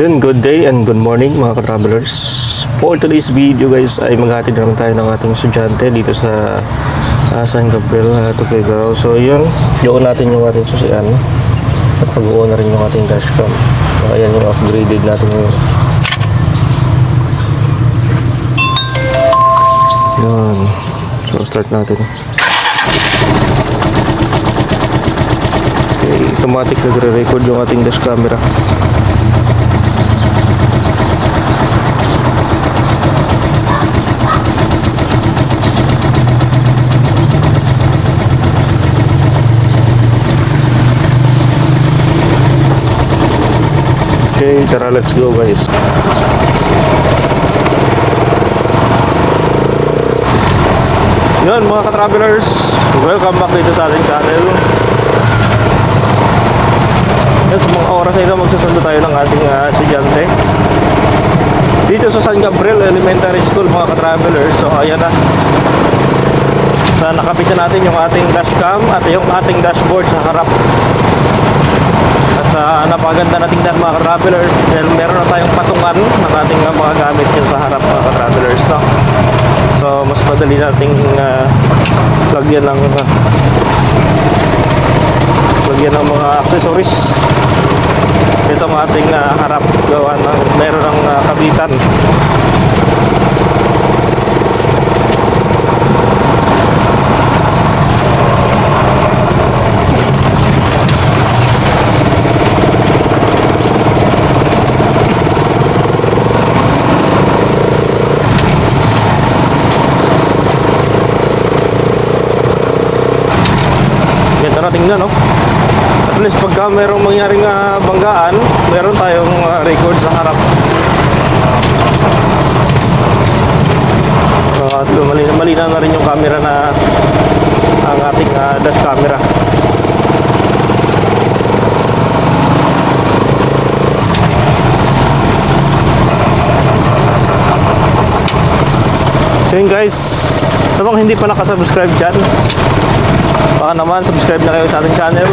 Good day and good morning mga ka-travelers. For today's video guys ay maghatid naman tayo ng ating estudyante dito sa San Gabriel, Tuguegarao. So yun, doon natin yung ating susian at pag-uon na rin yung ating dashcam. So, ayan yung upgraded natin ngayon. Yun. So start natin. Okay, automatic nagre-record yung ating dash camera. Okay, tara, let's go guys. Yun mga ka-travelers, welcome back dito sa ating channel. Yes, sa mga oras na ito magsusundo tayo ng ating estudyante dito sa San Gabriel Elementary School mga ka-travelers. So ayan na, nakapit na natin yung ating dashcam at yung ating dashboard sa harap. At napaganda na tingnan mga ka-travelers dahil meron na tayong patungan ng ating mga gamit yan sa harap mga ka-travelers, no? So mas madali nating lagyan ng mga accessories itong ating harap gawa ng meron ng kabitan. Tingnan, no? At least pagka mayroong mangyaring banggaan, meron tayong record sa harap. At malinaw na rin yung camera na ang ating dash camera. So yun guys, sa mga hindi pa nakasubscribe dyan, baka naman subscribe na kayo sa ating channel.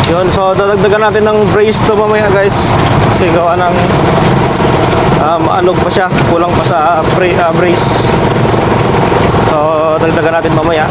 Yun, so dadagdagan natin ng brace to mamaya guys kasi gawa ng maalog pa siya, kulang pa sa brace. So dagdagan natin mamaya.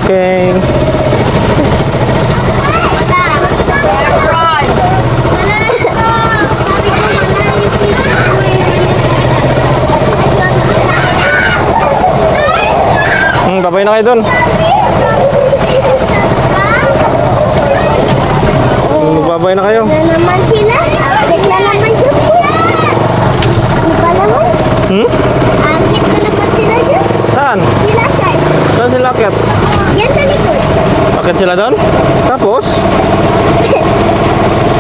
Okay. Babay na kayo doon. Magbabay na kayo. Na naman sila. Akit na naman yun. Di ba naman? Akit na naman sila dyan. Saan? Sila siya. Saan sila akyat? Yan sa likod. Akyat sila doon? Tapos?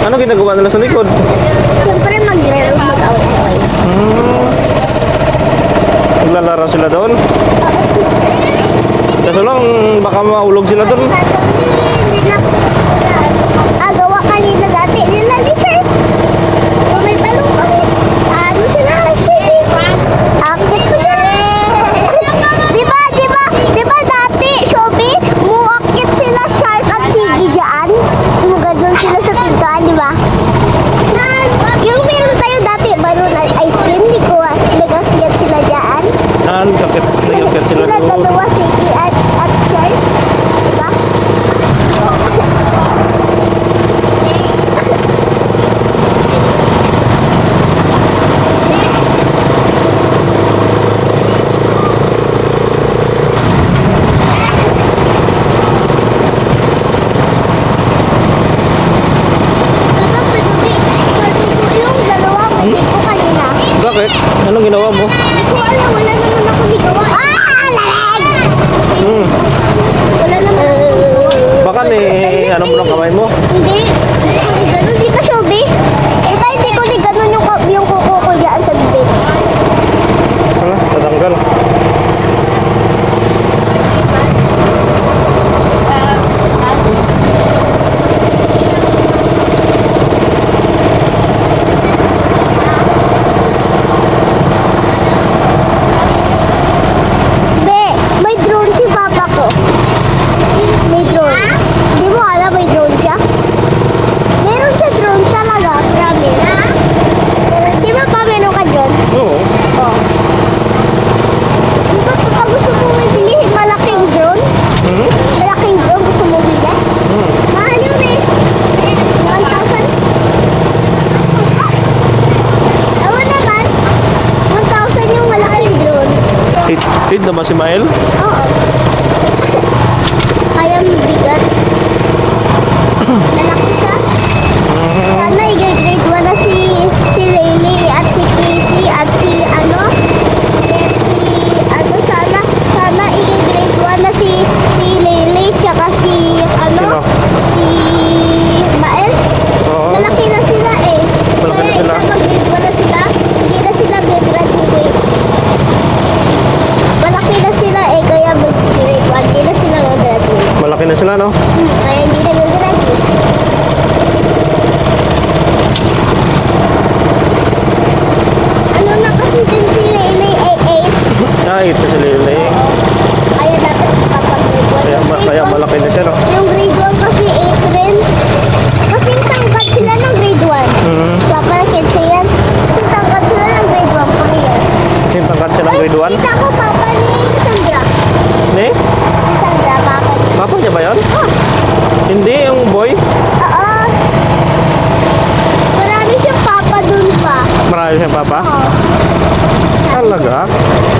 Ano ginagawa nila sa likod? Siyempre mag-away. Naglalaro sila doon? Kaso lang, baka maulog sila doon. Gawa kanina dati nila leaders. Kung may palong kami, ano sila kasi? Akit ko yan. Diba dati, Shobi, muakit sila Shark at Sige dyan. Ganun sila sa pintuan, diba? Yung meron tayo dati, balon at ice cream, di ko nag-akyat sila dyan. Akyat sila Sila doon. dalawa, Sige at Shark. Diba? Yung dalawa ko kanina. Bakit? Anong ginawa mo? Hindi ko alam, wala naman ako ligawa. Lalag! Wala naman ako ligawa. Baka ano mo ng kamay mo? Hindi. Hindi ko ni ganun. Di ba, Shobi? Iba hindi ko ni ganun yung kuko ko dyan sa bibig. Ano? Tatanggal. Be, may drone si papa ko. May drone. Di mo alam may drone siya? Meron siya drone talaga. Marami. Di ba pa meron ka drone? Oo. Oh. Di ba pag gusto mo bili malaking drone? Malaking drone gusto mo bili? Mahal yun eh. 1,000. Ewan naman. 1,000 yung malaking drone. Hit na ba si Mael? Oo. Kaya mabigat. Malaki siya. Sana i-grade 1 na si Laylee at si Casey at si sana i-grade 1 na si Laylee tsaka si Sino? si Mael. Oo. Malaki na sila eh. Malaki na sila. Kaya mag-grade 1 na sila, hindi na sila graduate. Malaki na sila eh, kaya mag-grade 1, hindi na sila graduate. Malaki na sila, no? Kaya hindi na graduate. Ano na kasi din si Laylee ay 8. Hit na si Lele. Kaya dapat kapag-grade 1. Kaya malaki na siya, no? Yung grade 1 kasi 8 rin. Kasing tangkad sila ng grade 1. Papalakit siya yan. Kasing tangkad sila ng grade 1 parehas. Sintangkat siya ng grade 1. Kita ko papa ni Sandra. Ni? Ni Sandra, papa niya. Papa niya ba yun? Oh, Hindi, yung boy. oo. Marami siyang papa dun pa. Marami siyang papa. Oo. Talaga?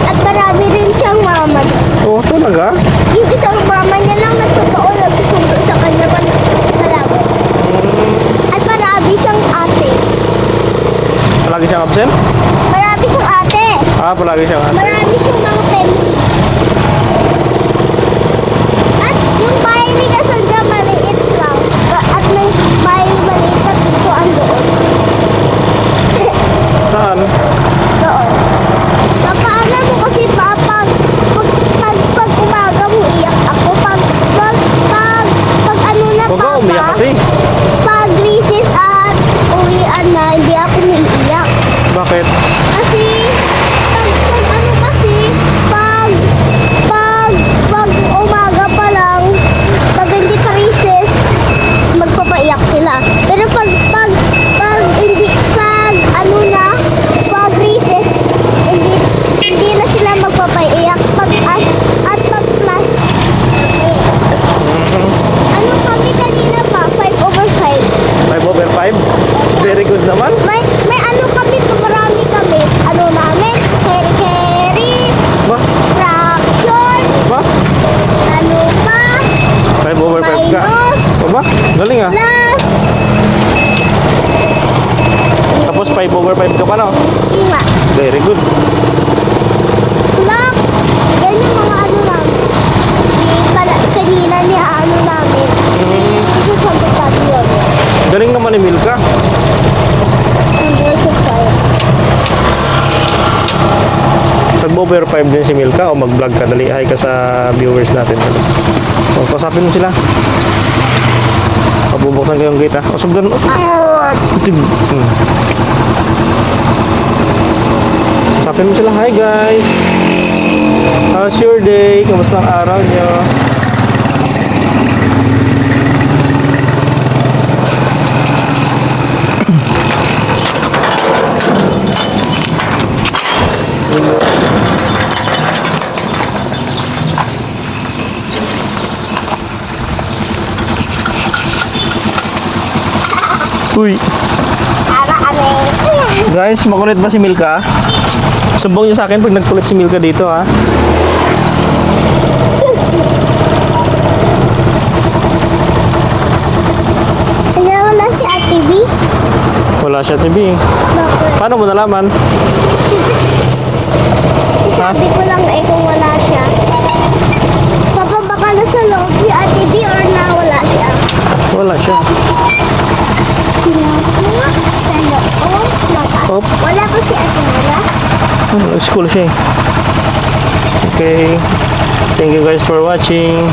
At marami rin siyang mama dun. Oo, talaga? Yung isang mama niya lang nagtotoo nagsusundo sa kanya palagi. At marami siyang ate. Palagi siyang absent? Marami siyang ate. Palagi siyang ate. Marami siyang mga family. At yung bahay ni Cassandra maliit lang. At may bahay maliit na pintuan doon. Saan? Doon. Napaalam mo kasi pag umaga mo iyak ako. Pag ano na Huwag ka umiyak kasi. Pag recess at uwian na, hindi ako umiiyak. Bakit? Kasi, pag umaga pa lang, pag hindi pa recess, good naman. May ano kami, marami kami. Ano namin? Carry, Ba? fraction, Ba? ano pa, 5/5 ka. minus, Ba? Galing ah. plus, Tapos 5/5 ka pa no? nga, Very good. clock. Yan yung mga ano namin. Kanina niya ano namin. Isasagot namin yun. Galing naman ni Milka. Ang voice of fire. Nag-over 5 din si Milka o mag-vlog ka. Dali, hi ka sa viewers natin. O, kasapin mo sila. Pabubuksan ko yung gate ha. O, sugdan mo. Kasapin mo sila. Hi guys. How's your day? Kamusta ang araw nyo? Uy. Para ano Guys, makulit ba si Milka? Sumbong niyo sa akin pag nagkulit si Milka dito ha. wala si Ate B? Wala siya TV. Bakit? Paano mo nalaman? Ha? Sabi ko lang kung wala siya. Papa, baka nasa loob si Ate B or wala siya? Wala siya. Sa loob? Oh, Wala pa si Ate Mara? school siya eh. Okay. Thank you guys for watching.